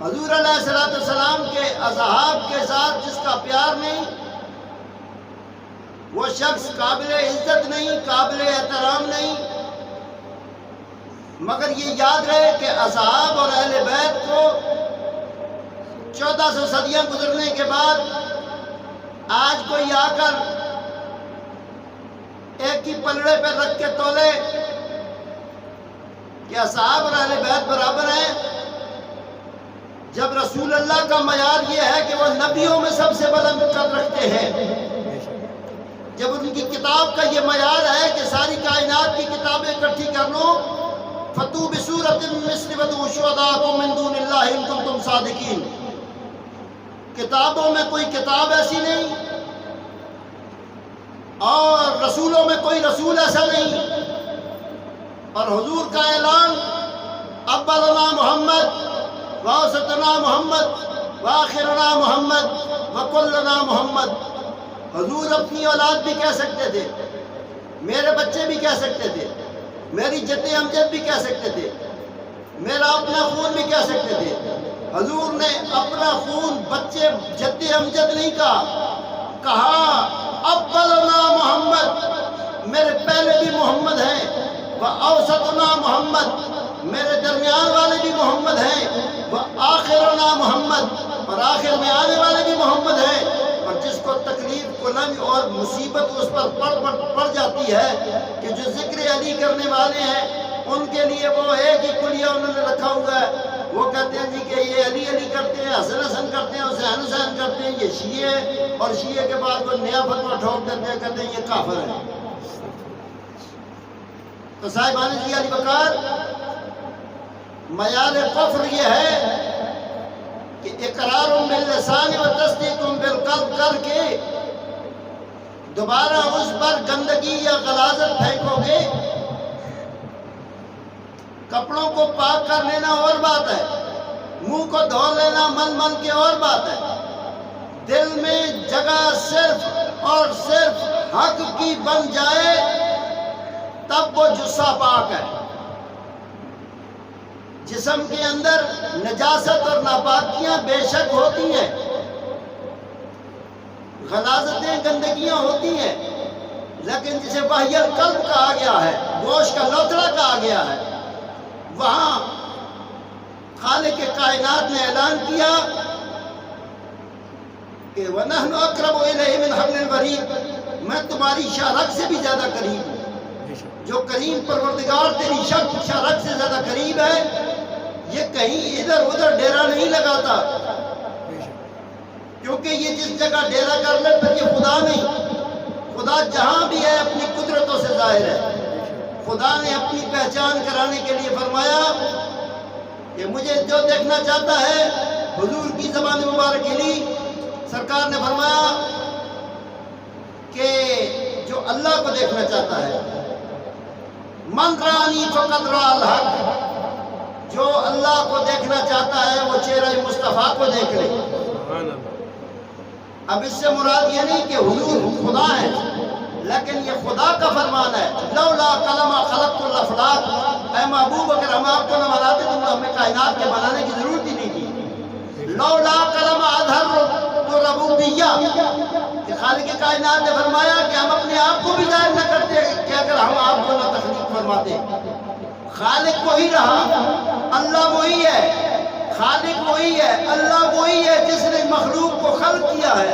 حضور علیہ السلام کے اصحاب کے ساتھ جس کا پیار نہیں، وہ شخص قابل عزت نہیں، قابل احترام نہیں۔ مگر یہ یاد رہے کہ اصحاب اور اہل بیت کو 1400 صدیاں گزرنے کے بعد آج کوئی آ کر ایک ہی پلڑے پہ رکھ کے تولے کہ اصحاب اور اہل بیت برابر ہیں، جب رسول اللہ کا معیار یہ ہے کہ وہ نبیوں میں سب سے بلند قدر رکھتے ہیں، جب ان کی کتاب کا یہ معیار ہے کہ ساری کائنات کی کتابیں اکٹھی کر لو، فَتُوا بِسُورَةٍ مِّن مِّثْلِهِ وَادْعُوا شُهَدَاءَكُم مِّن دُونِ اللَّهِ إِن كُنتُمْ صَادِقِينَ۔ کتابوں میں کوئی کتاب ایسی نہیں اور رسولوں میں کوئی رسول ایسا نہیں، اور حضور کا اعلان اولنا محمد ووسطنا محمد وآخرنا محمد وکلنا محمد۔ حضور اپنی اولاد بھی کہہ سکتے تھے، میرے بچے بھی کہہ سکتے تھے، میری جد امجد بھی کہہ سکتے تھے، میرا اپنا خون بھی کہہ سکتے تھے۔ حضور نے اپنا خون بچے جد امجد نہیں کہا اولنا محمد، میرے پہلے بھی محمد ہیں، وأوسطنا محمد، میرے درمیان والے بھی محمد ہیں، وآخرنا محمد، اور آخر میں آنے والے بھی محمد ہیں۔ اور جس کو تکلیف کلنج اور مصیبت اس پر پڑ جاتی ہے کہ جو ذکر علی کرنے والے ہیں ان کے لیے وہ ایک ہی کلیہ انہوں نے رکھا ہوا ہے، وہ کہتے ہیں جی کہ یہ علی علی کرتے ہیں، حسن حسن کرتے ہیں، حسین حسین کرتے ہیں، یہ شیعہ ہے، اور شیعہ کے بعد وہ نیا فتویٰ ٹھوک دیتے ہیں، کہتے ہیں یہ کافر ہے۔ تو صاحبان جی علی وقار، معیار کفر یہ ہے کہ اقرار باللسان و تصدیق بالقلب کر کے دوبارہ اس پر گندگی یا غلاظت پھینکو گے۔ کپڑوں کو پاک کر لینا اور بات ہے، منہ کو دھو لینا من کے اور بات ہے، دل میں جگہ صرف اور صرف حق کی بن جائے تب وہ جثہ پاک ہے۔ جسم کے اندر نجاست اور ناپاکیاں بے شک ہوتی ہیں، غلاظتیں گندگیاں ہوتی ہیں، لیکن جسے وحی القلب کہا گیا ہے، گوشت کا لوتھڑا کہا گیا ہے، وہاں خالق کائنات نے اعلان کیا کہ وَنَحْنُ أَقْرَبُ إِلَيْهِ مِنْ حَبْلِ الْوَرِيدِ، میں تمہاری شاہ سے بھی زیادہ قریب ہوں۔ جو کریم پروردگار تیری شاہ سے زیادہ قریب ہے، یہ کہیں ادھر ادھر ڈیرا نہیں لگاتا، کیونکہ یہ جس جگہ ڈیرا کر لے پھر یہ خدا نہیں، خدا جہاں بھی ہے اپنی قدرتوں سے ظاہر ہے۔ خدا نے اپنی پہچان کرانے کے لیے فرمایا کہ مجھے جو دیکھنا چاہتا ہے، حضور کی زبان مبارک لی سرکار نے فرمایا کہ جو اللہ کو دیکھنا چاہتا ہے، من رانی فقط را الحق، جو اللہ کو دیکھنا چاہتا ہے وہ چہرہ مصطفیٰ کو دیکھ لے۔ اب اس سے مراد یہ نہیں کہ حضور خدا ہے، لیکن یہ خدا کا فرمان ہے، لولا کلمہ خلقت الافلاق، اے محبوب اگر ہم آپ کو نہ بناتے تو ہمیں کائنات کے بنانے کی ضرورت ہی نہیں تھی۔ لولا کلمہ اظہر ربوبیہ، کہ خالق کائنات نے فرمایا کہ ہم اپنے آپ کو بھی ظاہر نہ کرتے کہ اگر ہم آپ کو نہ تخلیق فرماتے۔ خالق وہی رہا، اللہ وہی ہے، خالق وہی ہے، اللہ وہی ہے جس نے مخلوق کو خلق کیا ہے۔